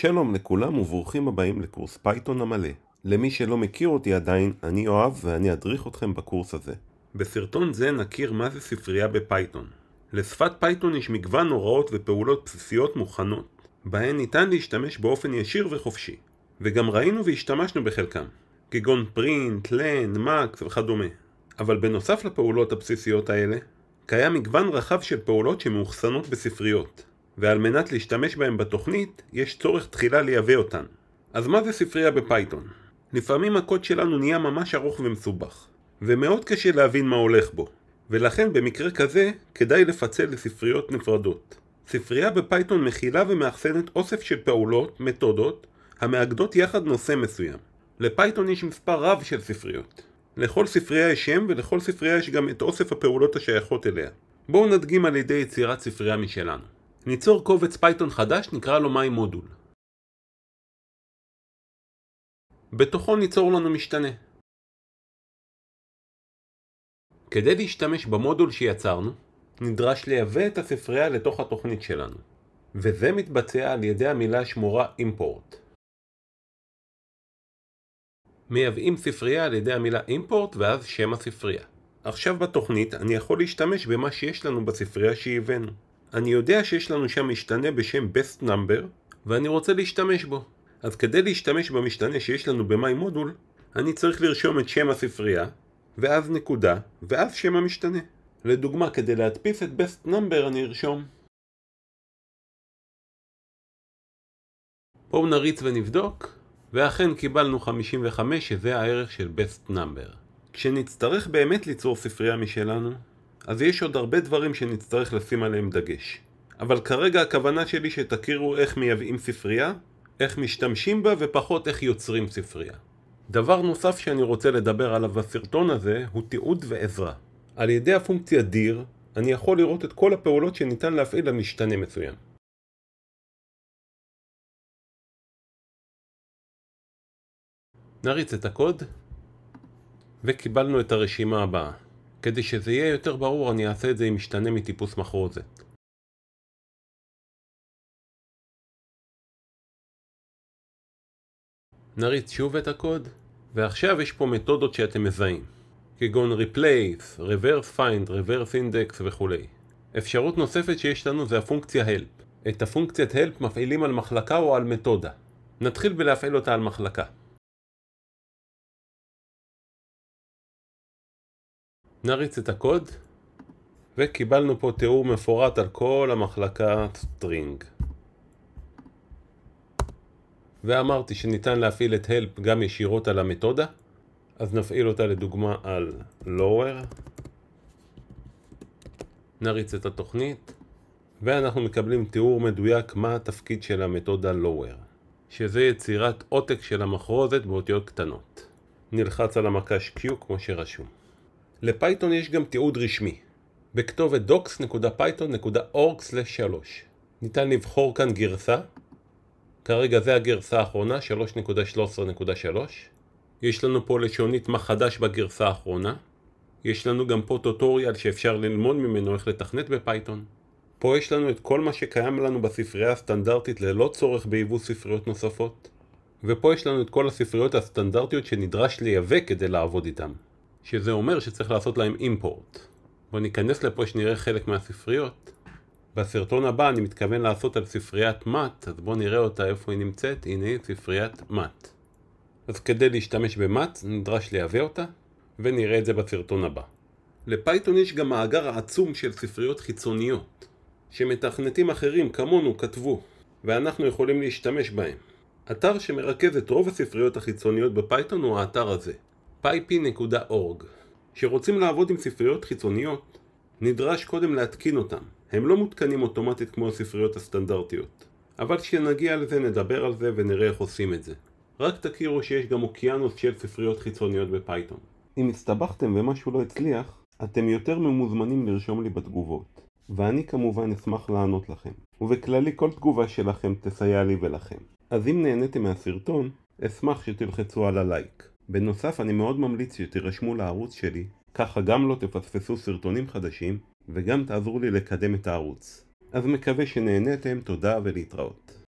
שלום לכולם וברוכים הבאים לקורס פייתון המלא. למי שלא מכיר אותי עדיין, אני יואב ואני אדריך אתכם בקורס הזה. בסרטון זה נכיר מה זה ספרייה בפייתון. לשפת פייתון יש מגוון הוראות ופעולות בסיסיות מוכנות, בהן ניתן להשתמש באופן ישיר וחופשי. וגם ראינו והשתמשנו בחלקם, כגון פרינט, לן, מקס וכדומה. אבל בנוסף לפעולות הבסיסיות האלה, קיים מגוון רחב של פעולות שמאוחסנות בספריות. ועל מנת להשתמש בהם בתוכנית, יש צורך תחילה לייבא אותן. אז מה זה ספרייה בפייתון? לפעמים הקוד שלנו נהיה ממש ארוך ומסובך, ומאוד קשה להבין מה הולך בו. ולכן במקרה כזה, כדאי לפצל לספריות נפרדות. ספרייה בפייתון מכילה ומאחסנת אוסף של פעולות, מתודות, המאגדות יחד נושא מסוים. לפייתון יש מספר רב של ספריות. לכל ספרייה יש שם ולכל ספרייה יש גם את אוסף הפעולות השייכות אליה. בואו נדגים על ידי יצירת ספרייה משלנו. ניצור קובץ פייתון חדש, נקרא לו MyModule. בתוכו ניצור לנו משתנה. כדי להשתמש במודול שיצרנו, נדרש לייבא את הספרייה לתוך התוכנית שלנו. וזה מתבצע על ידי המילה שמורה import. מייבאים ספרייה על ידי המילה import ואז שם הספרייה. עכשיו בתוכנית אני יכול להשתמש במה שיש לנו בספרייה שהבאנו. אני יודע שיש לנו שם משתנה בשם best number ואני רוצה להשתמש בו. אז כדי להשתמש במשתנה שיש לנו ב-MyModule, אני צריך לרשום את שם הספרייה ואז נקודה ואז שם המשתנה. לדוגמה, כדי להדפיס את best number אני ארשום. בואו נריץ ונבדוק, ואכן קיבלנו 55 שזה הערך של best number. כשנצטרך באמת ליצור ספרייה משלנו, אז יש עוד הרבה דברים שנצטרך לשים עליהם דגש. אבל כרגע הכוונה שלי שתכירו איך מייבאים ספרייה, איך משתמשים בה ופחות איך יוצרים ספרייה. דבר נוסף שאני רוצה לדבר עליו בסרטון הזה הוא תיעוד ועזרה. על ידי הפונקציה dir אני יכול לראות את כל הפעולות שניתן להפעיל על משתנה מסוים. נריץ את הקוד וקיבלנו את הרשימה הבאה. כדי שזה יהיה יותר ברור אני אעשה את זה עם משתנה מטיפוס מחרוזת. נריץ שוב את הקוד, ועכשיו יש פה מתודות שאתם מזהים, כגון replace, reverse find, reverse index וכו'. אפשרות נוספת שיש לנו זה הפונקציה help. את הפונקציית help מפעילים על מחלקה או על מתודה. נתחיל בלהפעיל אותה על מחלקה. נריץ את הקוד, וקיבלנו פה תיאור מפורט על כל המחלקה string. ואמרתי שניתן להפעיל את help גם ישירות על המתודה, אז נפעיל אותה לדוגמה על lower. נריץ את התוכנית, ואנחנו מקבלים תיאור מדויק מה התפקיד של המתודה lower, שזה יצירת עותק של המחרוזת באותיות קטנות. נלחץ על המקש Q כמו שרשום. לפייתון יש גם תיעוד רשמי, בכתובת docs.python.org/3. ניתן לבחור כאן גרסה, כרגע זה הגרסה האחרונה 3.13.3. יש לנו פה לשונית מה חדש בגרסה האחרונה. יש לנו גם פה טוטוריאל שאפשר ללמוד ממנו איך לתכנת בפייתון. פה יש לנו את כל מה שקיים לנו בספרייה הסטנדרטית ללא צורך בייבוא ספריות נוספות. ופה יש לנו את כל הספריות הסטנדרטיות שנדרש לייבא כדי לעבוד איתם, שזה אומר שצריך לעשות להם import. בואו ניכנס לפה שנראה חלק מהספריות. בסרטון הבא אני מתכוון לעשות על ספריית mat, אז בואו נראה אותה איפה היא נמצאת. הנה ספריית mat. אז כדי להשתמש ב-mat נדרש לייבא אותה, ונראה את זה בסרטון הבא. לפייתון יש גם מאגר עצום של ספריות חיצוניות, שמתכנתים אחרים כמונו כתבו, ואנחנו יכולים להשתמש בהם. אתר שמרכז את רוב הספריות החיצוניות בפייתון הוא האתר הזה, pyp.org. שרוצים לעבוד עם ספריות חיצוניות, נדרש קודם להתקין אותם. הם לא מותקנים אוטומטית כמו הספריות הסטנדרטיות. אבל כשנגיע לזה נדבר על זה ונראה איך עושים את זה. רק תכירו שיש גם אוקיינוס של ספריות חיצוניות בפייתון. אם הסתבכתם ומשהו לא הצליח, אתם יותר ממוזמנים לרשום לי בתגובות. ואני כמובן אשמח לענות לכם. ובכללי כל תגובה שלכם תסייע לי ולכם. אז אם נהניתם מהסרטון, אשמח שתלחצו על הלייק. בנוסף אני מאוד ממליץ שתירשמו לערוץ שלי, ככה גם לא תפספסו סרטונים חדשים, וגם תעזרו לי לקדם את הערוץ. אז מקווה שנהניתם, תודה ולהתראות.